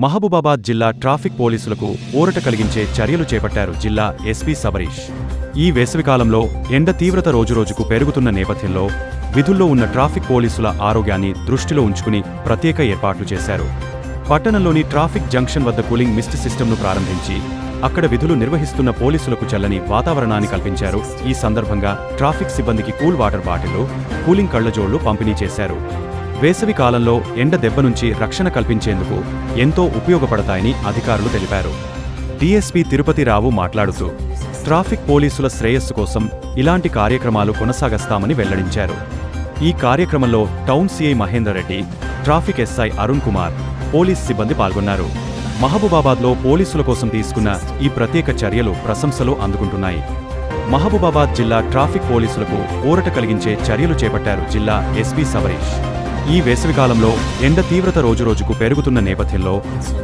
మహబూబాబాద్ జిల్లా ట్రాఫిక్ పోలీసులకు ఊరట కలిగించే చర్యలు చేపట్టారు జిల్లా ఎస్పీ సబరీష్. ఈ వేసవికాలంలో ఎండ తీవ్రత రోజురోజుకు పెరుగుతున్న నేపథ్యంలో విధుల్లో ఉన్న ట్రాఫిక్ పోలీసుల ఆరోగ్యాన్ని దృష్టిలో ఉంచుకుని ప్రత్యేక ఏర్పాట్లు చేశారు. పట్టణంలోని ట్రాఫిక్ జంక్షన్ వద్ద కూలింగ్ మిస్ట్ సిస్టమ్ను ప్రారంభించి అక్కడ విధులు నిర్వహిస్తున్న పోలీసులకు చల్లని వాతావరణాన్ని కల్పించారు. ఈ సందర్భంగా ట్రాఫిక్ సిబ్బందికి కూల్ వాటర్ బాటిళ్లు, కూలింగ్ కళ్లజోళ్లు పంపిణీ చేశారు. వేసవి కాలంలో ఎండ దెబ్బ నుంచి రక్షణ కల్పించేందుకు ఎంతో ఉపయోగపడతాయని అధికారులు తెలిపారు. డీఎస్పీ తిరుపతి రావు మాట్లాడుతూ ట్రాఫిక్ పోలీసుల శ్రేయస్సు కోసం ఇలాంటి కార్యక్రమాలు కొనసాగిస్తామని వెల్లడించారు. ఈ కార్యక్రమంలో town CI Mahender Reddy, traffic SI Arun Kumar, police సిబ్బంది పాల్గొన్నారు. మహబూబాబాద్లో పోలీసుల కోసం తీసుకున్న ఈ ప్రత్యేక చర్యలు ప్రశంసలు అందుకుంటున్నాయి. మహబూబాబాద్ జిల్లా ట్రాఫిక్ పోలీసులకు ఊరట కలిగించే చర్యలు చేపట్టారు జిల్లా ఎస్పీ సబరీష్. ఈ వేసవికాలంలో ఎండ తీవ్రత రోజురోజుకు పెరుగుతున్న నేపథ్యంలో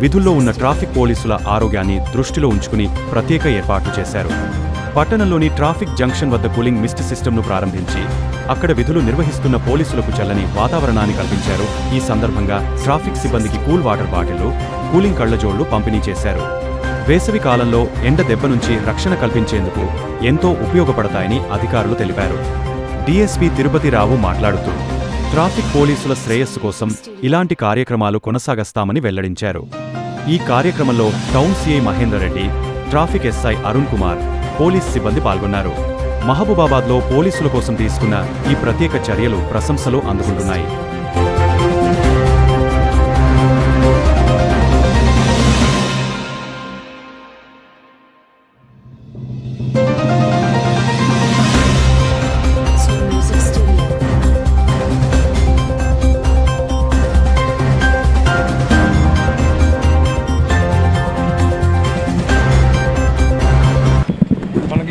విధుల్లో ఉన్న ట్రాఫిక్ పోలీసుల ఆరోగ్యాన్ని దృష్టిలో ఉంచుకుని ప్రత్యేక ఏర్పాట్లు చేశారు. పట్టణంలోని ట్రాఫిక్ జంక్షన్ వద్ద కూలింగ్ మిస్ట్ సిస్టమ్ను ప్రారంభించి అక్కడ విధులు నిర్వహిస్తున్న పోలీసులకు చల్లని వాతావరణాన్ని కల్పించారు. ఈ సందర్భంగా ట్రాఫిక్ సిబ్బందికి కూల్ వాటర్ బాటిళ్లు, కూలింగ్ కళ్లజోళ్లు పంపిణీ చేశారు. వేసవి కాలంలో ఎండ దెబ్బ నుంచి రక్షణ కల్పించేందుకు ఎంతో ఉపయోగపడతాయని అధికారులు తెలిపారు. డీఎస్పీ తిరుపతి రావు మాట్లాడుతూ ట్రాఫిక్ పోలీసుల శ్రేయస్సు కోసం ఇలాంటి కార్యక్రమాలు కొనసాగిస్తామని వెల్లడించారు. ఈ కార్యక్రమంలో town CI Mahender Reddy, traffic SI Arun Kumar, police సిబ్బంది పాల్గొన్నారు. మహబూబాబాద్లో పోలీసుల కోసం తీసుకున్న ఈ ప్రత్యేక చర్యలు ప్రశంసలు అందుకుంటున్నాయి.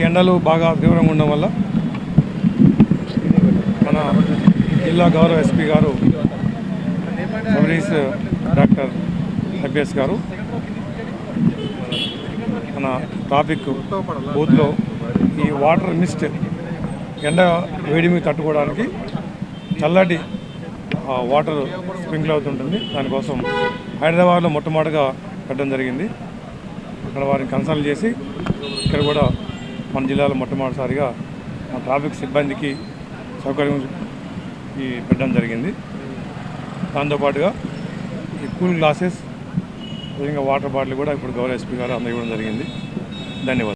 ఎండలు బాగా తీవ్రంగా ఉండడం వల్ల మన జిల్లా గౌరవ ఎస్పీ గారు సబరీష్ డాక్టర్ ఐపీఎస్ గారు మన ట్రాఫిక్ బూత్లో ఈ వాటర్ మిస్ట్ ఎండ వేడిమి తట్టుకోవడానికి చల్లటి వాటర్ స్ప్రింకిల్ అవుతుంటుంది. దానికోసం హైదరాబాద్లో మొట్టమొదటిగా పెట్టడం జరిగింది. అక్కడ వారిని కన్సల్ట్ చేసి ఇక్కడ కూడా మన జిల్లాలో మొట్టమొదటిసారిగా మా ట్రాఫిక్ సిబ్బందికి సౌకర్యం పెట్టడం జరిగింది. దాంతోపాటుగా ఈ కూల్ గ్లాసెస్, అదేవిధంగా వాటర్ బాటిల్ కూడా ఇప్పుడు గౌరవ ఎస్పీ గారు అందజేయడం జరిగింది. ధన్యవాదాలు.